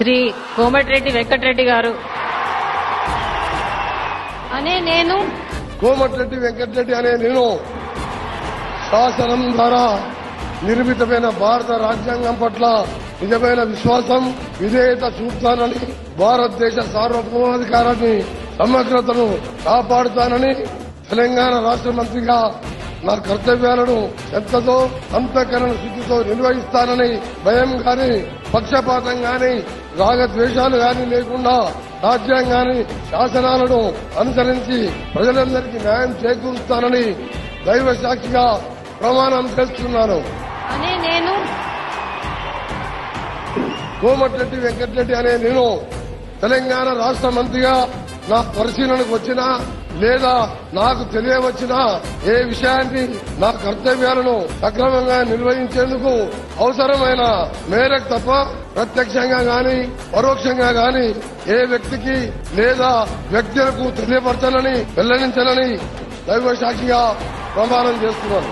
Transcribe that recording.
శ్రీ కోమటిరెడ్డి వెంకటరెడ్డి గారు అనే నేను కోమటిరెడ్డి వెంకటరెడ్డి అనే నేను శాసనం ద్వారా నిర్మితమైన భారత రాజ్యాంగం పట్ల నిజమైన విశ్వాసం విధేయత చూపుతానని భారతదేశ సార్వభౌమాధికారాన్ని సమగ్రతను కాపాడుతానని తెలంగాణ రాష్ట్ర మంత్రిగా నా కర్తవ్యాలను శ్రద్ధతో అంతఃకరణ శుద్ధితో నిర్వహిస్తానని భయం గాని పక్షపాతం గాని రాగద్వేషాలు గాని లేకుండా రాజ్యాంగాన్ని శాసనాలను అనుసరించి ప్రజలందరికీ న్యాయం చేకూరుస్తానని దైవ సాక్షిగా ప్రమాణం చేస్తున్నాను అనే నేను కోమటిరెడ్డి వెంకటరెడ్డి అనే నేను తెలంగాణ రాష్ట్ర మంత్రిగా నా పరిశీలనకు వచ్చినా లేదా నాకు తెలియవచ్చినా ఏ విషయాన్ని నా కర్తవ్యాలను సక్రమంగా నిర్వహించేందుకు అవసరమైన మేరకు తప్ప ప్రత్యక్షంగా గాని పరోక్షంగా గాని ఏ వ్యక్తికి లేదా వ్యక్తులకు తెలియపరచాలని వెల్లడించాలని దైవ సాక్షిగా ప్రమాణం చేస్తున్నాను.